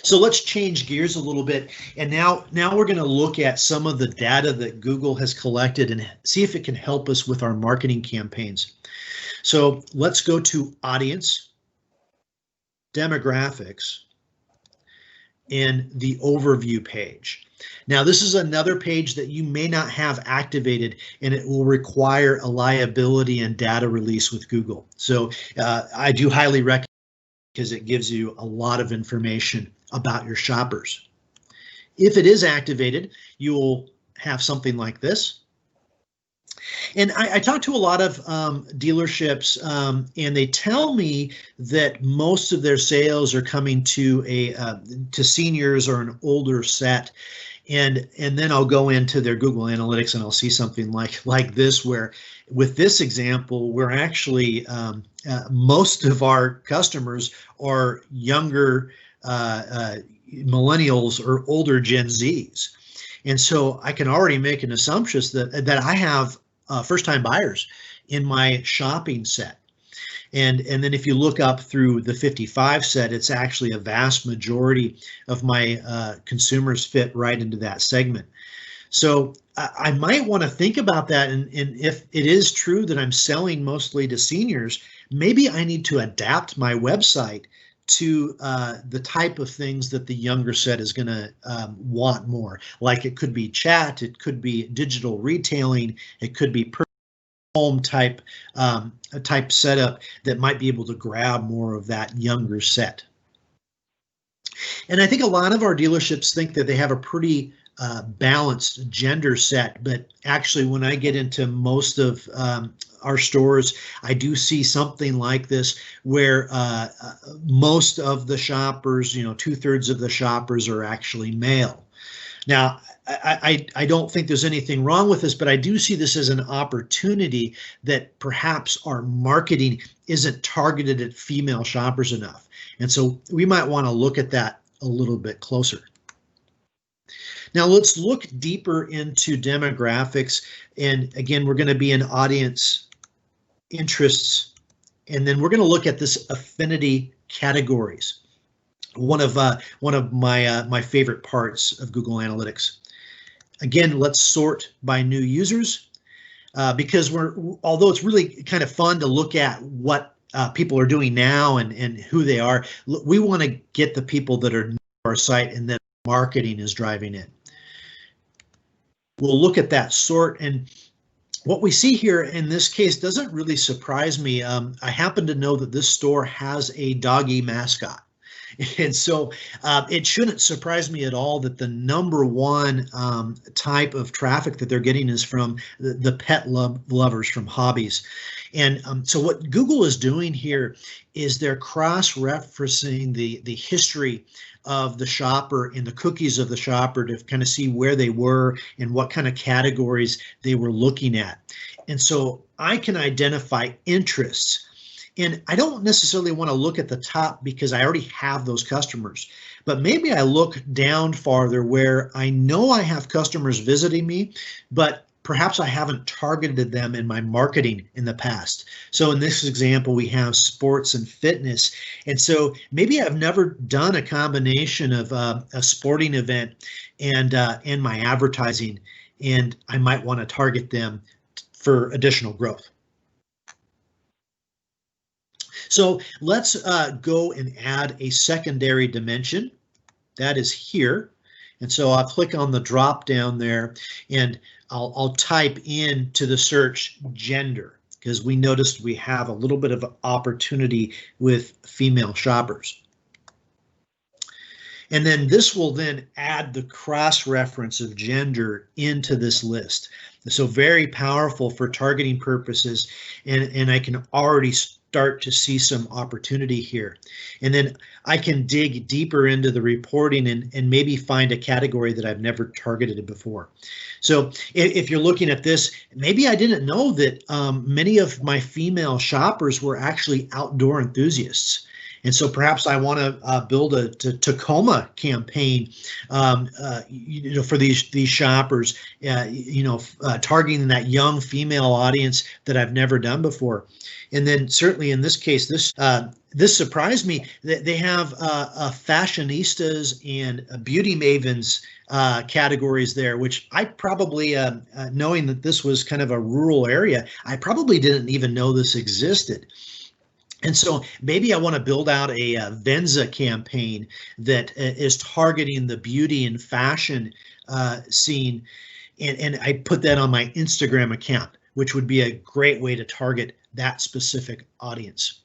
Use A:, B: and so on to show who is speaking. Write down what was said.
A: So let's change gears a little bit, and now we're going to look at some of the data that Google has collected and see if it can help us with our marketing campaigns. So let's go to Audience, Demographics, and the Overview page. Now this is another page that you may not have activated, and it will require a liability and data release with Google. So I do highly recommend, because it gives you a lot of information about your shoppers. If it is activated, you will have something like this. And I talk to a lot of dealerships, and they tell me that most of their sales are coming to to seniors or an older set. And then I'll go into their Google Analytics and I'll see something like this, where with this example, we're actually most of our customers are younger millennials or older Gen Zs. And so I can already make an assumption that I have first-time buyers in my shopping set. And then if you look up through the 55 set, it's actually a vast majority of my consumers fit right into that segment. So I might want to think about that. And if it is true that I'm selling mostly to seniors, maybe I need to adapt my website to the type of things that the younger set is going to want more. Like it could be chat, it could be digital retailing, it could be home type setup that might be able to grab more of that younger set. And I think a lot of our dealerships think that they have a pretty balanced gender set, but actually when I get into most of our stores, I do see something like this, where most of the shoppers, 2/3 of the shoppers are actually male. Now, I don't think there's anything wrong with this, but I do see this as an opportunity that perhaps our marketing isn't targeted at female shoppers enough. And so we might want to look at that a little bit closer. Now let's look deeper into demographics. And again, we're going to be in audience, interests, and then we're going to look at this affinity categories. One of my favorite parts of Google Analytics. Again, let's sort by new users, because although it's really kind of fun to look at what people are doing now and who they are, we want to get the people that are new to our site and that marketing is driving it. We'll look at that sort, and what we see here in this case doesn't really surprise me. I happen to know that this store has a doggy mascot. And so it shouldn't surprise me at all that the #1 type of traffic that they're getting is from the pet lovers, from hobbies. And so what Google is doing here is they're cross-referencing the history of the shopper and the cookies of the shopper to kind of see where they were and what kind of categories they were looking at. And so I can identify interests. And I don't necessarily want to look at the top because I already have those customers, but maybe I look down farther where I know I have customers visiting me, but perhaps I haven't targeted them in my marketing in the past. So in this example, we have sports and fitness. And so maybe I've never done a combination of a sporting event and my advertising, and I might want to target them for additional growth. So let's go and add a secondary dimension. That is here. And so I'll click on the drop down there, and I'll type into the search gender, because we noticed we have a little bit of opportunity with female shoppers. And then this will then add the cross-reference of gender into this list. So very powerful for targeting purposes, and I can already start to see some opportunity here. And then I can dig deeper into the reporting and maybe find a category that I've never targeted before. So if you're looking at this, maybe I didn't know that many of my female shoppers were actually outdoor enthusiasts. And so perhaps I want to build a Tacoma campaign, for these shoppers, targeting that young female audience that I've never done before. And then certainly in this case, this surprised me that they have fashionistas and beauty mavens categories there, which I probably, knowing that this was kind of a rural area, I probably didn't even know this existed. And so maybe I want to build out a Venza campaign that is targeting the beauty and fashion scene, and I put that on my Instagram account, which would be a great way to target that specific audience.